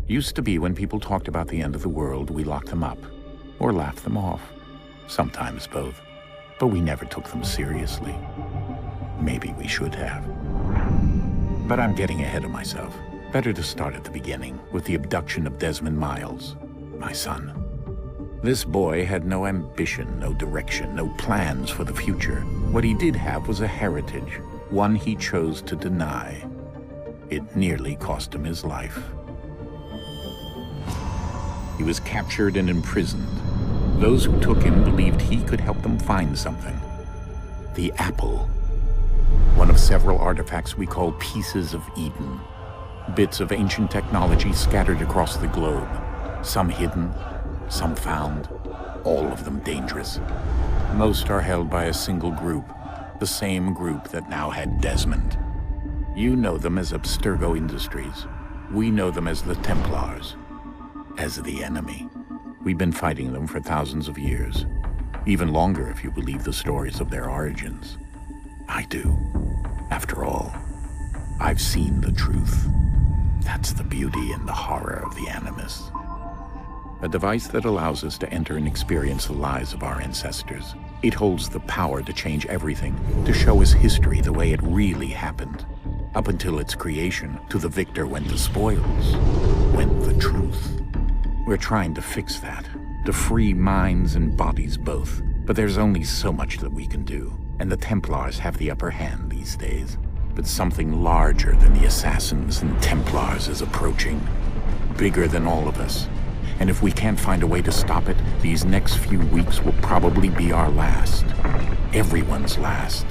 Used to be when people talked about the end of the world, we locked them up, or laughed them off. Sometimes both. But we never took them seriously. Maybe we should have. But I'm getting ahead of myself. Better to start at the beginning, with the abduction of Desmond Miles, my son. This boy had no ambition, no direction, no plans for the future. What he did have was a heritage, one he chose to deny. It nearly cost him his life. He was captured and imprisoned. Those who took him believed he could help them find something. The apple. One of several artifacts we call pieces of Eden. Bits of ancient technology scattered across the globe. Some hidden, some found, all of them dangerous. Most are held by a single group, the same group that now had Desmond. You know them as Abstergo Industries. We know them as the Templars, as the enemy. We've been fighting them for thousands of years, even longer if you believe the stories of their origins. I do. After all, I've seen the truth. That's the beauty and the horror of the Animus. A device that allows us to enter and experience the lives of our ancestors. It holds the power to change everything, to show us history the way it really happened. Up until its creation, to the victor went the spoils, went the truth. We're trying to fix that, to free minds and bodies both. But there's only so much that we can do, and the Templars have the upper hand these days. But something larger than the Assassins and Templars is approaching, bigger than all of us. And if we can't find a way to stop it, these next few weeks will probably be our last. Everyone's last.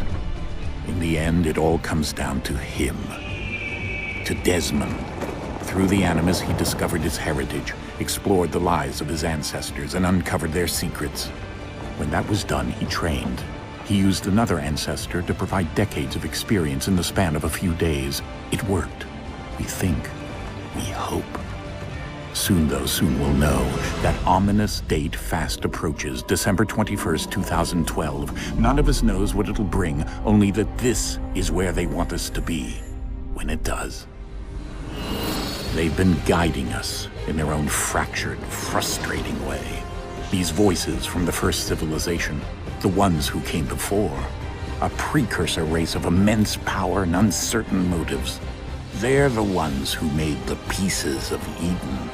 In the end, it all comes down to him. To Desmond. Through the Animus, he discovered his heritage, explored the lives of his ancestors, and uncovered their secrets. When that was done, he trained. He used another ancestor to provide decades of experience in the span of a few days. It worked. We think. We hope. Soon, though, soon we'll know. That ominous date fast approaches, December 21st, 2012. None of us knows what it'll bring, only that this is where they want us to be, when it does. They've been guiding us in their own fractured, frustrating way. These voices from the first civilization, the ones who came before, a precursor race of immense power and uncertain motives. They're the ones who made the pieces of Eden.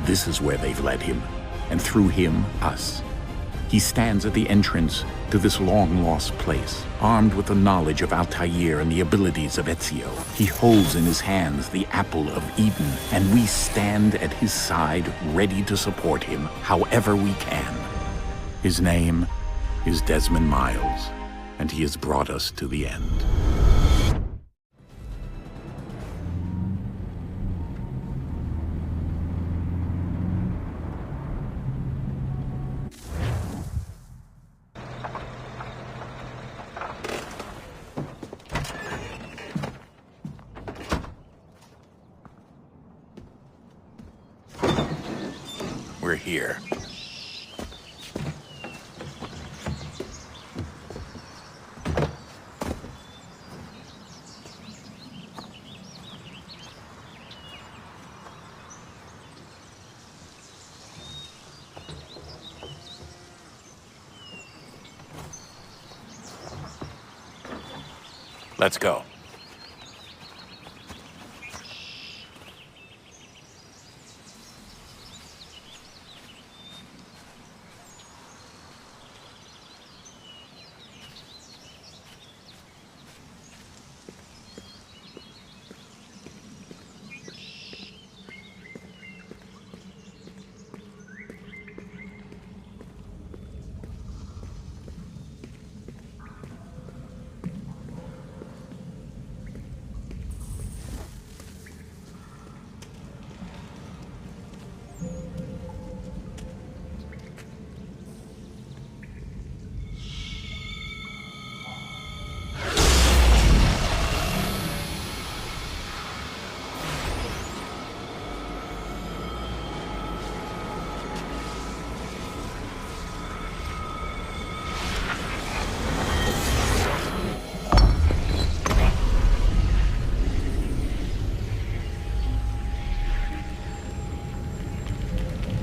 This is where they've led him, and through him, us. He stands at the entrance to this long-lost place, armed with the knowledge of Altair and the abilities of Ezio. He holds in his hands the apple of Eden, and we stand at his side, ready to support him however we can. His name is Desmond Miles, and he has brought us to the end. We're here. Let's go.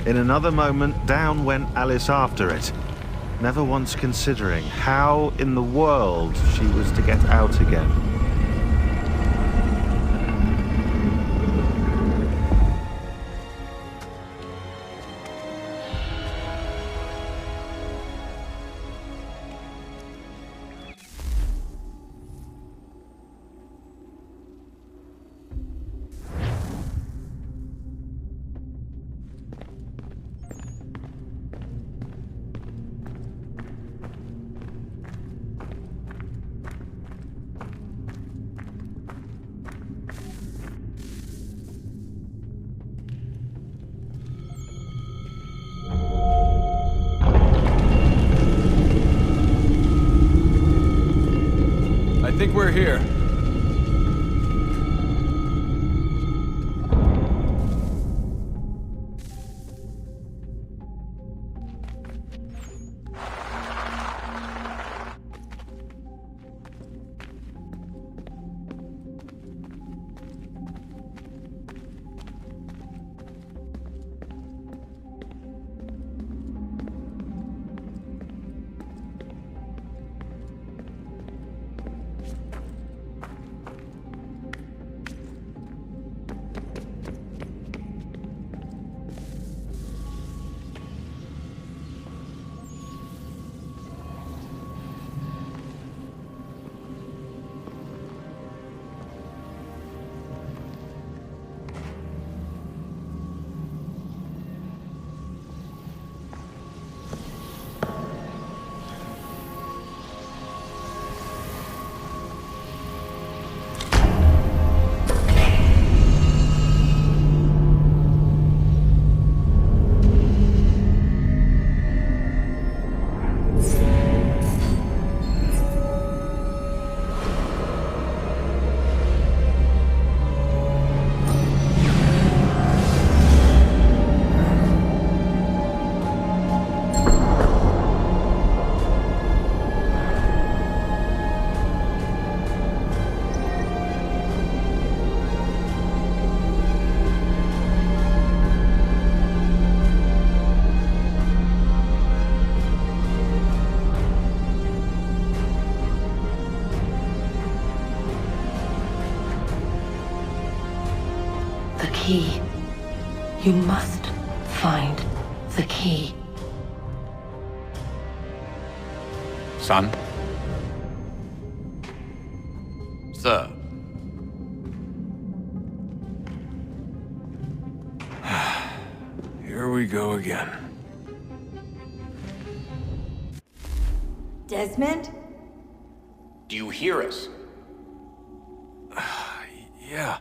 In another moment, down went Alice after it, never once considering how in the world she was to get out again. I think we're here. The key. You must find the key. Son? Sir. Here we go again. Desmond? Do you hear us? Yeah.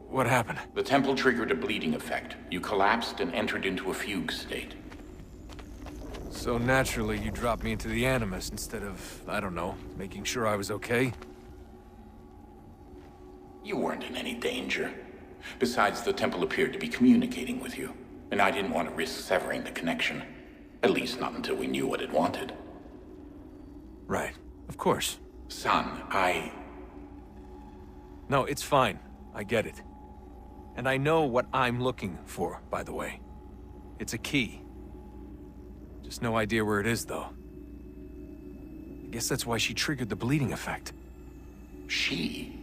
What happened? The temple triggered a bleeding effect. You collapsed and entered into a fugue state. So naturally, you dropped me into the Animus instead of, I don't know, making sure I was okay? You weren't in any danger. Besides, the temple appeared to be communicating with you, and I didn't want to risk severing the connection. At least not until we knew what it wanted. Right. Of course. Son, No, it's fine. I get it. And I know what I'm looking for, by the way. It's a key. Just no idea where it is, though. I guess that's why she triggered the bleeding effect. She?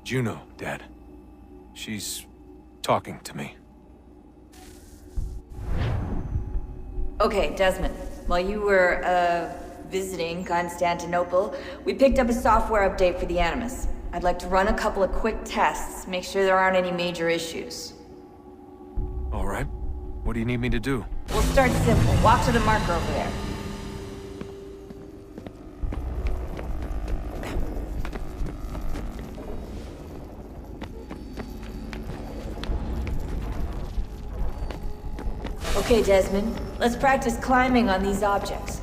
Juno, Dad. She's talking to me. Okay, Desmond. While you were, visiting Constantinople, we picked up a software update for the Animus. I'd like to run a couple of quick tests, make sure there aren't any major issues. All right. What do you need me to do? We'll start simple. Walk to the marker over there. Okay, Desmond. Let's practice climbing on these objects.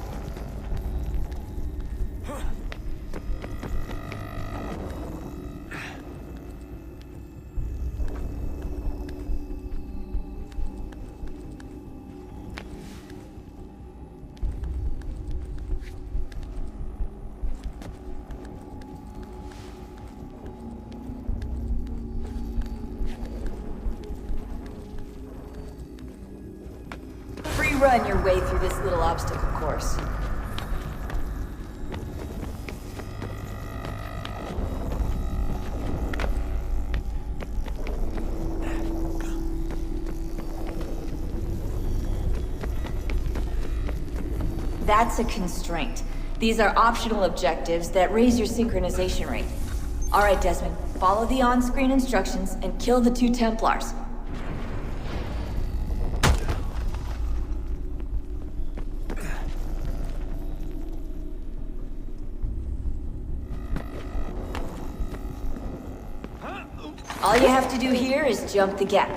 run your way through this little obstacle course. That's a constraint. These are optional objectives that raise your synchronization rate. All right, Desmond, follow the on-screen instructions and kill the 2 Templars. All you have to do here is jump the gap.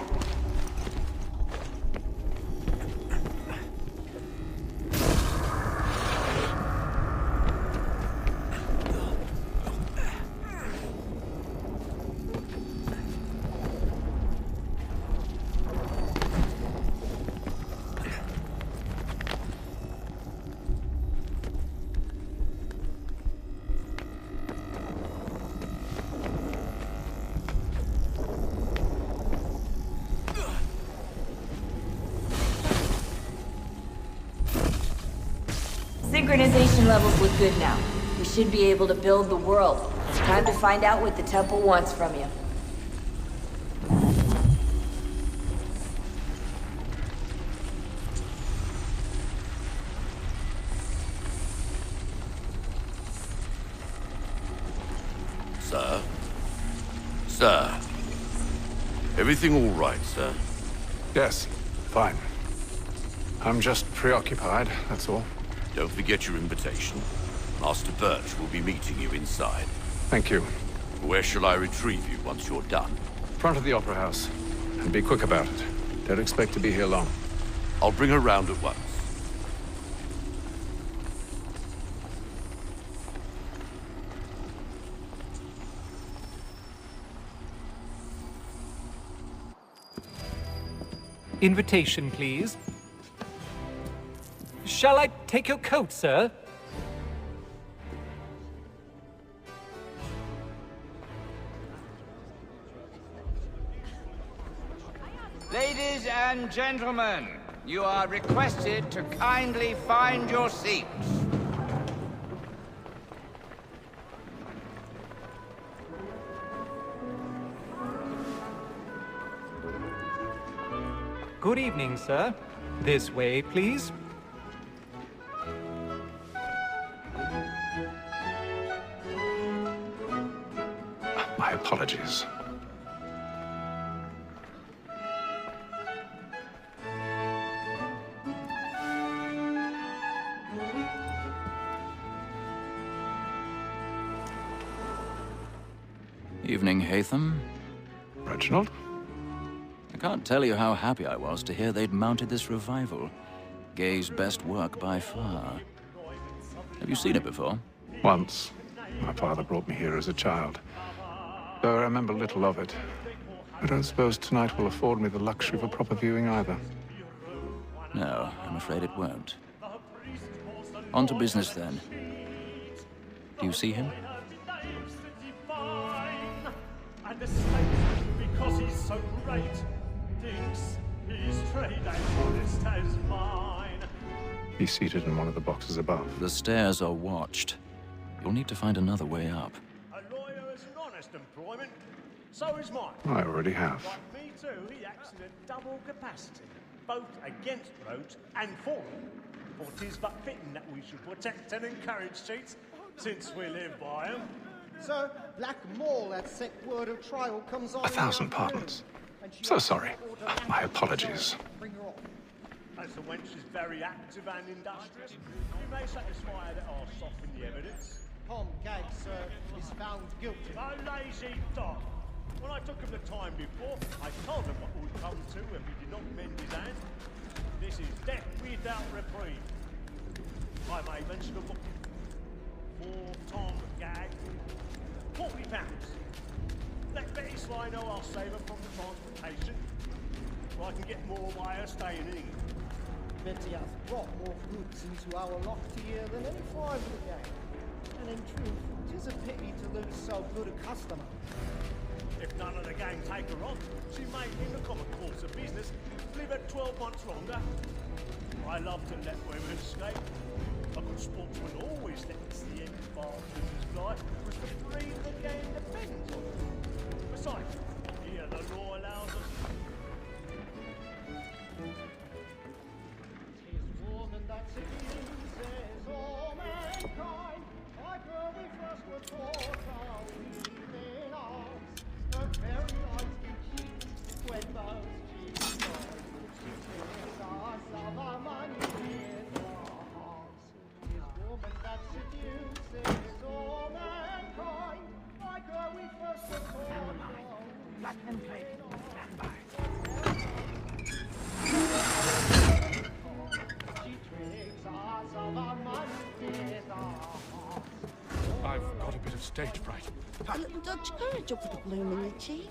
Synchronization levels look good now. We should be able to build the world. Time to find out what the temple wants from you. Sir? Sir? Everything all right, sir? Yes, fine. I'm just preoccupied, that's all. Don't forget your invitation. Master Birch will be meeting you inside. Thank you. Where shall I retrieve you once you're done? Front of the Opera House. And be quick about it. Don't expect to be here long. I'll bring her round at once. Invitation, please. Shall I take your coat, sir? Ladies and gentlemen, you are requested to kindly find your seats. Good evening, sir. This way, please. My apologies. Evening, Hatham. Reginald? I can't tell you how happy I was to hear they'd mounted this revival. Gay's best work by far. Have you seen it before? Once. My father brought me here as a child. Though I remember little of it. I don't suppose tonight will afford me the luxury of a proper viewing either. No, I'm afraid it won't. On to business, then. Do you see him? And the slave, because he's so great, thinks his trade ain't honest as mine. He's seated in one of the boxes above. The stairs are watched. You'll need to find another way up. A lawyer is an honest employment, so is mine. I already have. Like me too, he acts in a double capacity, both against roads and for them. For 'tis but fitting that we should protect and encourage cheats, since we live by them. So, Black Mall, that sick word of trial comes on. 1,000 pardons. So sorry. My apologies. Bring her off. As the wench is very active and industrious, you may satisfy that I'll soften the evidence. Tom Gag, sir, is found guilty. A lazy dog. When I took him the time before, I told him what would come to if he did not mend his hand. This is death without reprieve. I may mention a book. For Tom Gag, £40. Let Betty Sly know I'll save her from the transportation, so I can get more by her staying in England. Betty has brought more goods into our loft here than any 5 of the gang. And in truth, 'tis a pity to lose so good a customer. If none of the gang take her on, she may, in the common course of business, live at 12 months longer. I love to let women escape. A good sportsman always lets the end part of his life was to free the game depends on it. Besides, here the law allows us. Tis woman that seduces all mankind. Like her we first were taught how within us. Her very eyes do cheat when those cheats rise. She takes us of our money with our hearts. Tis woman that seduces all mankind. Like her we first were taught how Let them play. Stand by. I've got a bit of stage fright. A little Dutch courage will put a bloom in your cheek.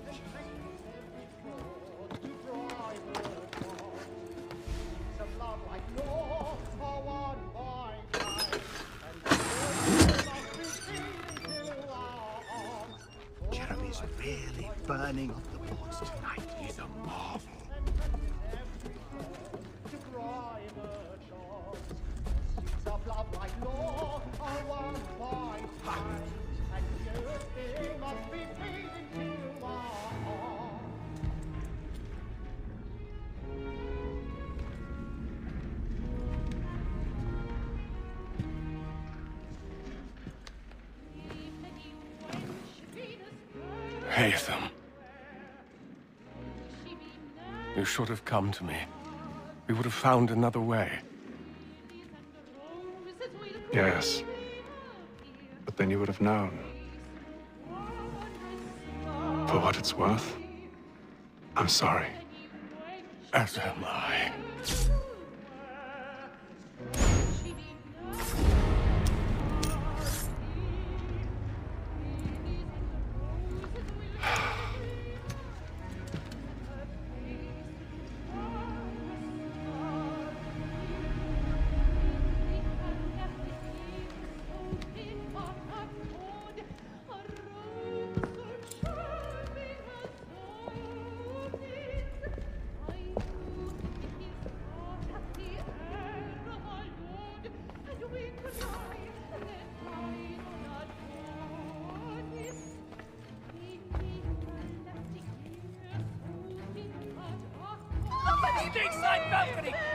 Jeremy's really burning up the boards tonight. He's a marvel. Haytham. You should have come to me. We would have found another way. Yes. But then you would have known. For what it's worth, I'm sorry. As am I.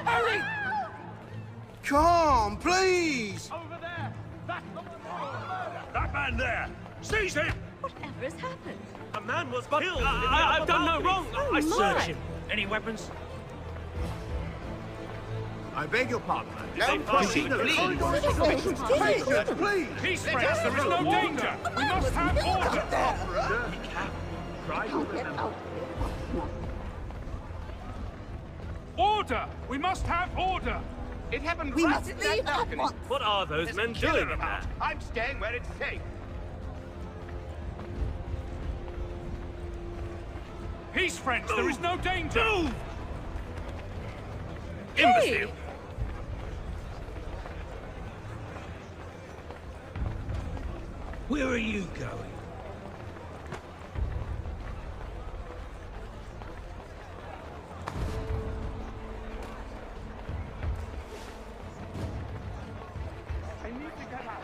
Hurry! Come, please! Over there! That That man there! Seize him! Whatever has happened? a man was killed. I've done no wrong. I searched him. Any weapons? I beg your pardon. Don't proceed, Please, Peace, friends, there is no danger. We must have order. Order! We must have order! It happened We right must in leave that at balcony. once. What are those There's men a killer doing in about. there? I'm staying where it's safe. Peace, friends, there is no danger. Move! Imbecile! Where are you going? I need to get out.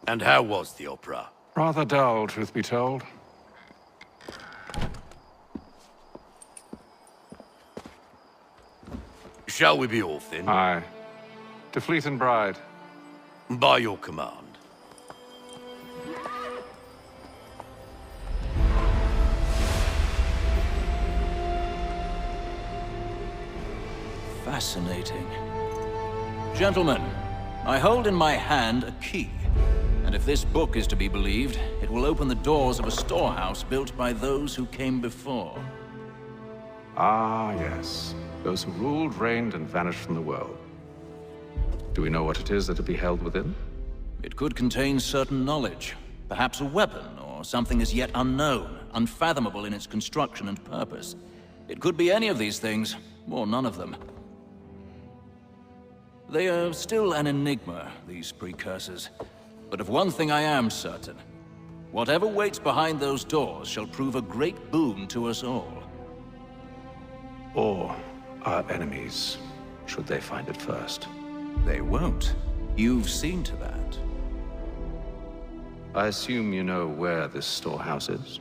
And how was the opera? Rather dull, truth be told. Shall we be off then? Aye. To Fleet and Bride. By your command. Fascinating. Gentlemen, I hold in my hand a key. And if this book is to be believed, it will open the doors of a storehouse built by those who came before. Ah, yes. Those who ruled, reigned, and vanished from the world. Do we know what it is that will be held within? It could contain certain knowledge. Perhaps a weapon, or something as yet unknown, unfathomable in its construction and purpose. It could be any of these things, or none of them. They are still an enigma, these precursors. But of one thing I am certain. Whatever waits behind those doors shall prove a great boon to us all. Or our enemies, should they find it first. They won't. You've seen to that. I assume you know where this storehouse is?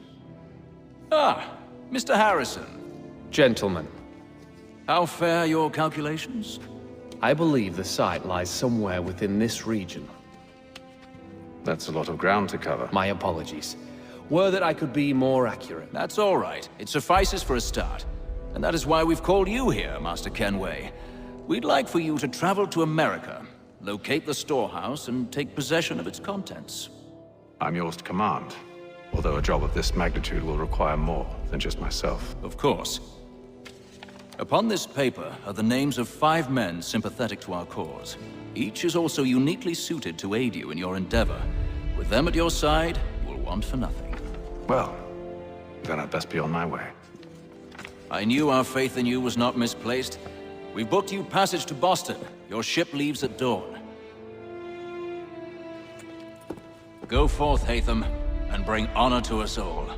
Ah, Mr. Harrison. Gentlemen. How fare your calculations? I believe the site lies somewhere within this region. That's a lot of ground to cover. My apologies. Were that I could be more accurate. That's all right. It suffices for a start. And that is why we've called you here, Master Kenway. We'd like for you to travel to America, locate the storehouse, and take possession of its contents. I'm yours to command. Although a job of this magnitude will require more than just myself. Of course. Upon this paper are the names of 5 men sympathetic to our cause. Each is also uniquely suited to aid you in your endeavor. With them at your side, you will want for nothing. Well, then I'd best be on my way. I knew our faith in you was not misplaced. We've booked you passage to Boston. Your ship leaves at dawn. Go forth, Hatham, and bring honor to us all.